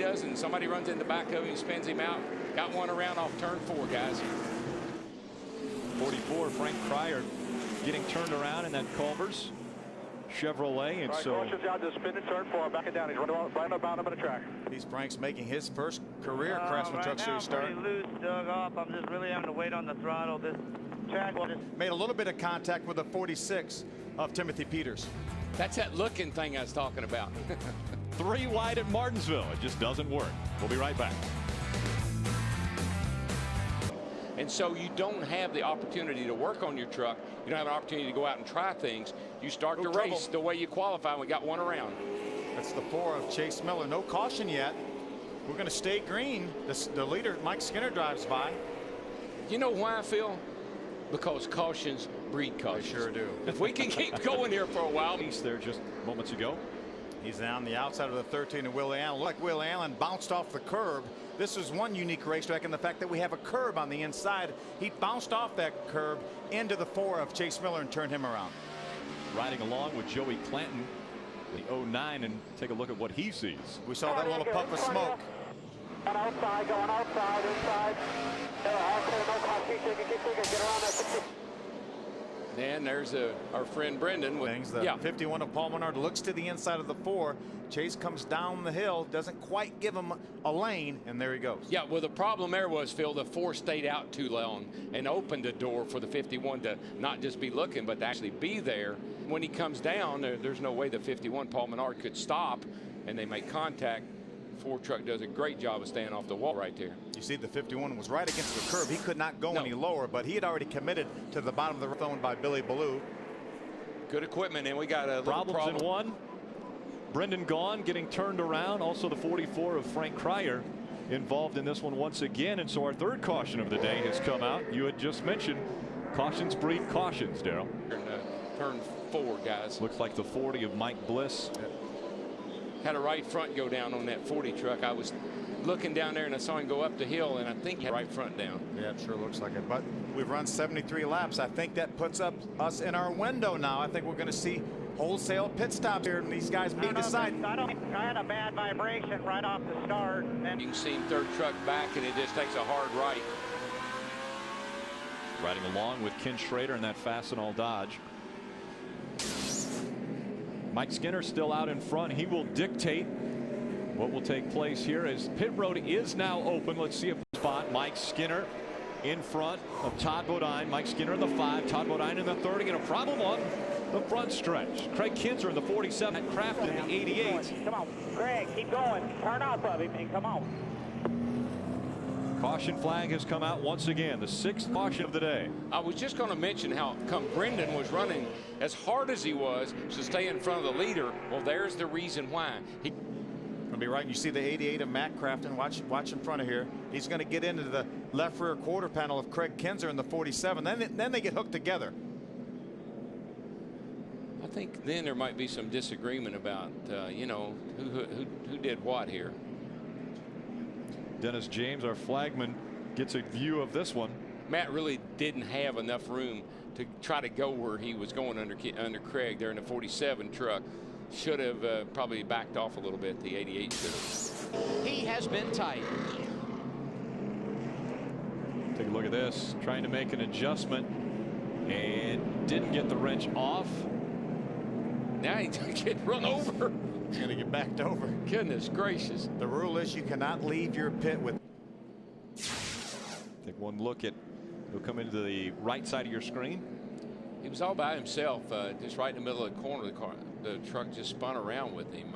does, and somebody runs in the back of him and spins him out. Got one around off turn 4, guys. 44, Frank Pryor getting turned around in that Culver's Chevrolet, and so caution's out to spin in turn 4, back it down. He's right about him at the track. Frank's making his first career Craftsman Truck Series start. Pretty loose, dug off. I'm just really having to wait on the throttle. This track will just made a little bit of contact with the 46 of Timothy Peters. That's that looking thing I was talking about. 3 wide at Martinsville. It just doesn't work. We'll be right back. And so you don't have the opportunity to work on your truck. You don't have an opportunity to go out and try things. You start the race the way you qualify, and we got one around. That's the 4 of Chase Miller. No caution yet. We're going to stay green. The leader, Mike Skinner, drives by. You know why, Phil? Because cautions breed cautions. They sure do. If we can keep going here for a while. He's there just moments ago. He's on the outside of the 13 of Will Allen. Like Will Allen bounced off the curb. This is one unique racetrack in the fact that we have a curb on the inside. He bounced off that curb into the 4 of Chase Miller and turned him around. Riding along with Joey Clanton, the 09, and take a look at what he sees. We saw that little puff of smoke. Going outside, inside. Get around that. And there's our friend Brendan. With, the 51 of Paul Menard looks to the inside of the 4. Chase comes down the hill, doesn't quite give him a lane, and there he goes. Yeah, well, the problem there was, Phil, the 4 stayed out too long and opened the door for the 51 to not just be looking, but to actually be there. When he comes down, there's no way the 51, Paul Menard, could stop, and they make contact. 4 truck does a great job of staying off the wall right there. You see, the 51 was right against the curb. He could not go any lower, but he had already committed to the bottom of the phone by Billy Ballou. Good equipment, and we got a problems in 1. Brendan gone, getting turned around. Also the 44 of Frank Pryor involved in this one once again. And so our 3rd caution of the day has come out. You had just mentioned cautions breed cautions, Darrell. Turn 4, guys. Looks like the 40 of Mike Bliss. Had a right front go down on that 40 truck. I was looking down there and I saw him go up the hill, and I think he had right front down. Yeah, it sure looks like it. But we've run 73 laps. I think that puts us in our window now. I think we're going to see wholesale pit stops here, and these guys may decide. I had a bad vibration right off the start. And you can see 3rd truck back, and it just takes a hard right. Riding along with Ken Schrader in that Fastenal Dodge. Mike Skinner still out in front. He will dictate what will take place here as pit road is now open. Let's see if the spot. Mike Skinner in front of Todd Bodine. Mike Skinner in the 5, Todd Bodine in the 30, and a problem on the front stretch. Craig Kinzer in the 47, at Crafton in the 88. Come on, Craig, keep going. Turn off of him and come on. Caution flag has come out once again, the 6th caution of the day. I was just going to mention how come Brendan was running as hard as he was to stay in front of the leader. Well, there's the reason why. He Gonna be right. And you see the 88 of Matt Crafton. Watch in front of here. He's going to get into the left rear quarter panel of Craig Kinzer in the 47. Then they get hooked together. I think then there might be some disagreement about you know, who did what here. Dennis James, our flagman, gets a view of this one. Matt really didn't have enough room to try to go where he was going under Craig there in the 47 truck. Should have probably backed off a little bit. The 88 should have. He has been tight. Take a look at this. Trying to make an adjustment and didn't get the wrench off. Now he's going to get run over. He's going to get backed over. Goodness gracious. The rule is you cannot leave your pit with. Take one look at. He'll come into the right side of your screen. He was all by himself, just right in the middle of the corner of the car. The truck just spun around with him.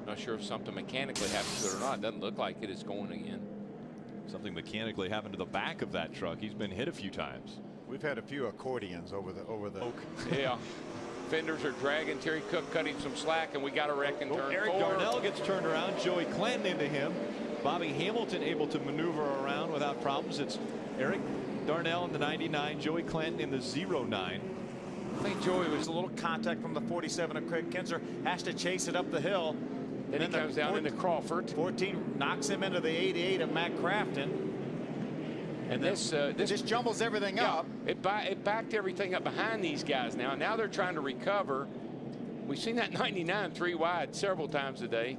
Not sure if something mechanically happened to it or not. It doesn't look like it is going again. Something mechanically happened to the back of that truck. He's been hit a few times. We've had a few accordions over the oak. Yeah. Fenders are dragging. Terry Cook cut him some slack, and we got a wreck in turn Eric 4. Darnell gets turned around. Joey Clanton into him. Bobby Hamilton able to maneuver around without problems. It's Eric Darnell in the 99, Joey Clanton in the 09. I think Joey was a little contact from the 47 of Craig Kinzer. Has to chase it up the hill. Then he comes down into Crawford. 14 knocks him into the 88 of Matt Crafton. And this jumbles everything up. It backed everything up behind these guys now. Now they're trying to recover. We've seen that 99 3 wide several times today.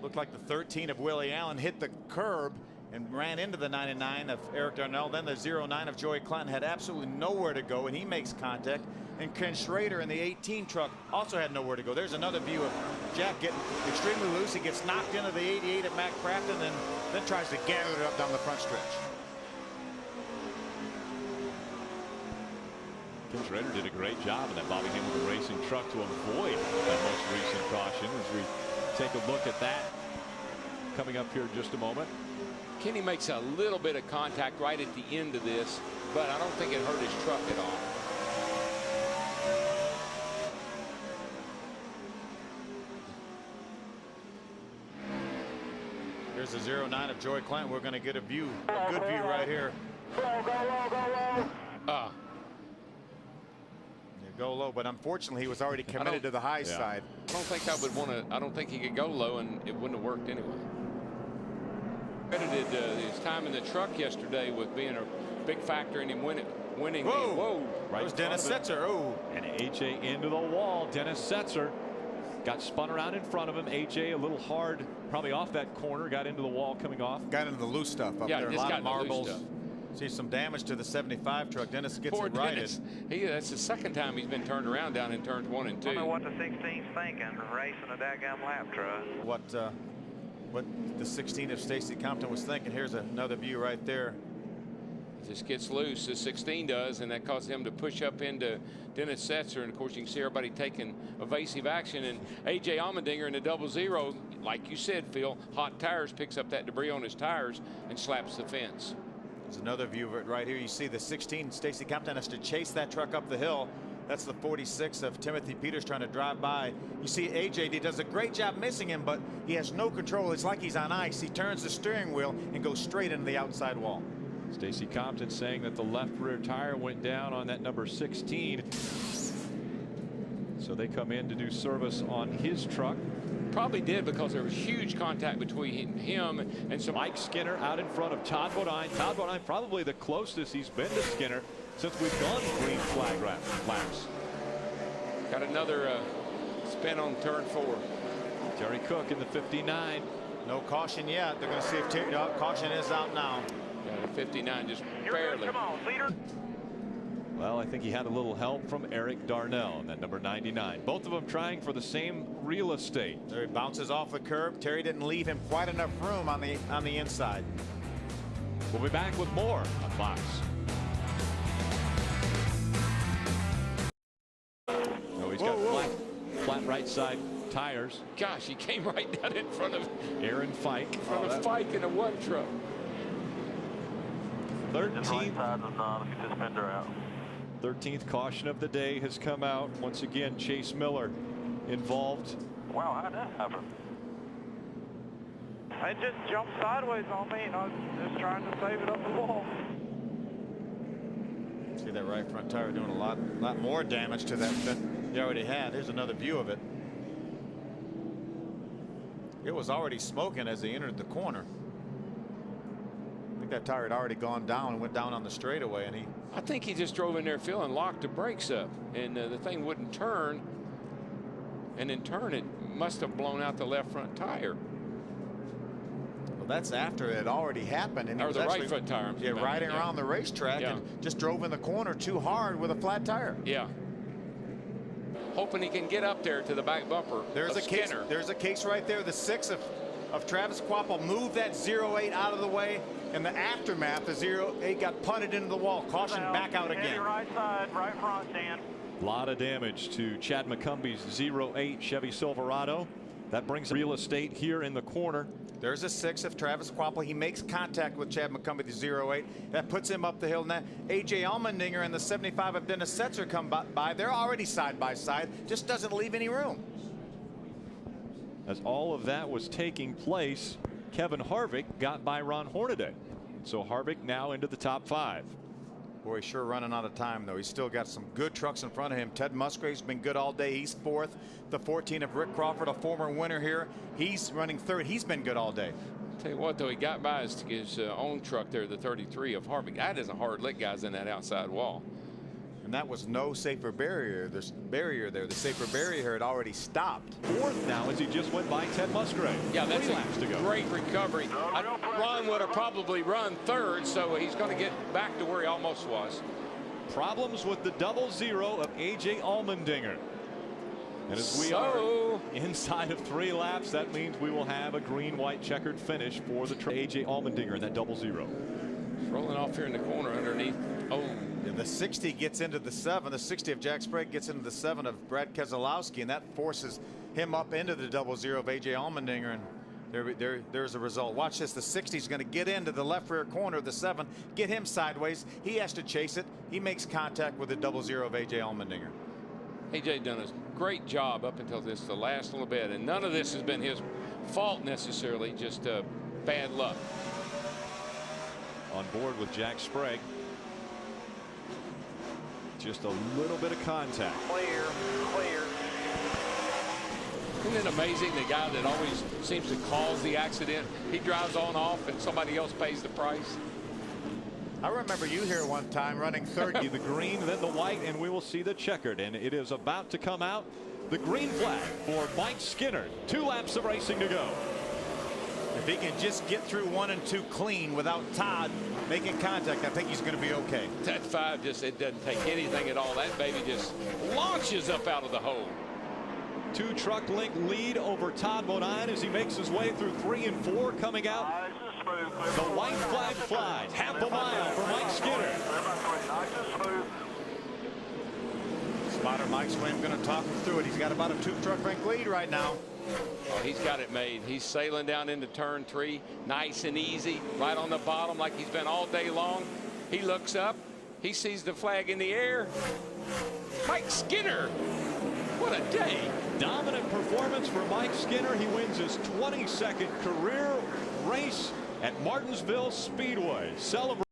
Looked like the 13 of Willie Allen hit the curb and ran into the 99 of Eric Darnell. Then the 09 of Joey Clanton had absolutely nowhere to go, and he makes contact. And Ken Schrader in the 18 truck also had nowhere to go. There's another view of Jack getting extremely loose. He gets knocked into the 88 of Matt Crafton and then tries to gather it up down the front stretch. Ken Schrader did a great job in that Bobby Hamilton Racing truck to avoid that most recent caution. As we take a look at that coming up here in just a moment. Kenny makes a little bit of contact right at the end of this, but I don't think it hurt his truck at all. Here's the 09 of Joey Clanton. We're going to get a view, a good view right here. Go low, but unfortunately he was already committed to the high side. I don't think I would want to. I don't think he could go low, and it wouldn't have worked anyway. Credited his time in the truck yesterday with being a big factor in him winning. Whoa! Right, was Dennis Setzer. Oh, and AJ into the wall. Dennis Setzer got spun around in front of him. AJ a little hard, probably off that corner. Got into the wall coming off. Got into the loose stuff up there. A lot of marbles. See some damage to the 75 truck. Dennis gets it righted. That's the second time he's been turned around down in turns 1 and 2. I don't know what the 16's thinking, racing a dadgum lap truck. What the 16 of Stacy Compton was thinking. Here's another view right there. Just gets loose, the 16 does, and that caused him to push up into Dennis Setzer. And of course, you can see everybody taking evasive action. And AJ Allmendinger in the 00, like you said, Phil, hot tires, picks up that debris on his tires and slaps the fence. There's another view of it right here. You see the 16 Stacy Compton has to chase that truck up the hill. That's the 46 of Timothy Peters trying to drive by. You see AJ, he does a great job missing him, but he has no control. It's like he's on ice. He turns the steering wheel and goes straight into the outside wall. Stacy Compton saying that the left rear tire went down on that number 16. So they come in to do service on his truck. Probably did, because there was huge contact between him and some. Mike Skinner out in front of Todd Bodine. Todd Bodine probably the closest he's been to Skinner since we've gone green flag laps. Got another spin on turn 4. Terry Cook in the 59. No caution yet. They're going to see if caution is out now. Yeah, 59 just barely. Come on, leader. Well, I think he had a little help from Eric Darnell in that number 99. Both of them trying for the same real estate. There he bounces off the curb. Terry didn't leave him quite enough room on the inside. We'll be back with more on Fox. Oh, he's got flat right side tires. Gosh, he came right down in front of Aaron Fike. In front of Fike in a 1 truck. 13th caution of the day has come out. Once again, Chase Miller involved. Wow, how'd that happen? It just jumped sideways on me, and I was just trying to save it up the wall. See that right front tire doing a lot more damage to that than he already had. Here's another view of it. It was already smoking as they entered the corner. I think that tire had already gone down and went down on the straightaway, and I think he just drove in there, Phil, and locked the brakes up, and the thing wouldn't turn. And in turn, it must have blown out the left front tire. Well, that's after it had already happened. And or the right front tire. Yeah, riding around the racetrack and just drove in the corner too hard with a flat tire. Yeah. Hoping he can get up there to the back bumper. There's a case. There's a case right there. The 6 of Travis Quapple moved that 08 out of the way. In the aftermath, the 08 got punted into the wall. Caution back out again. Right side, right front, Dan. A lot of damage to Chad McCumbie's 08 Chevy Silverado. That brings real estate here in the corner. There's a 6 of Travis Quapple. He makes contact with Chad McCumbie, the 08. That puts him up the hill. Now, AJ Allmendinger and the 75 of Dennis Setzer come by. They're already side by side. Just doesn't leave any room. As all of that was taking place, Kevin Harvick got by Ron Hornaday. So Harvick now into the top 5. Boy, he's sure running out of time, though. He's still got some good trucks in front of him. Ted Musgrave's been good all day. He's 4th. The 14 of Rick Crawford, a former winner here. He's running 3rd. He's been good all day. Tell you what, though, he got by his own truck there, the 33 of Harvick. That is a hard lick, guys, in that outside wall. And that was no safer barrier. There's barrier there. The safer barrier had already stopped. Fourth now as he just went by Ted Musgrave. Yeah, that's 3 laps to go. a great recovery. Ron would have probably run third, so he's going to get back to where he almost was. Problems with the 0-0 of A.J. Allmendinger. And as we are inside of 3 laps, that means we will have a green-white checkered finish for the A.J. Allmendinger in that 0-0. Rolling off here in the corner underneath. Oh. The 60 gets into the 7. The 60 of Jack Sprague gets into the 7 of Brad Keselowski, and that forces him up into the 0-0 of A.J. Allmendinger. And there's a result. Watch this. The 60 is going to get into the left rear corner of the 7, get him sideways. He has to chase it. He makes contact with the 0-0 of A.J. Allmendinger. A.J. done a great job up until the last little bit, and none of this has been his fault necessarily, just bad luck. On board with Jack Sprague. Just a little bit of contact. Clear. Isn't it amazing, the guy that always seems to cause the accident, he drives on off and somebody else pays the price? I remember you here one time running third. The green, then the white, and we will see the checkered. And it is about to come out. The green flag for Mike Skinner. 2 laps of racing to go. If he can just get through 1 and 2 clean without Todd making contact, I think he's going to be okay. That 5 just, it doesn't take anything at all. That baby just launches up out of the hole. 2 truck length lead over Todd Bodine as he makes his way through 3 and 4 coming out. The white flag flies. Half a mile for Mike Skinner. Spotter Mike Swim going to talk him through it. He's got about a 2 truck length lead right now. Oh, he's got it made. He's sailing down into turn 3, nice and easy, right on the bottom like he's been all day long. He looks up. He sees the flag in the air. Mike Skinner. What a day. Dominant performance for Mike Skinner. He wins his 22nd career race at Martinsville Speedway. Celebrate.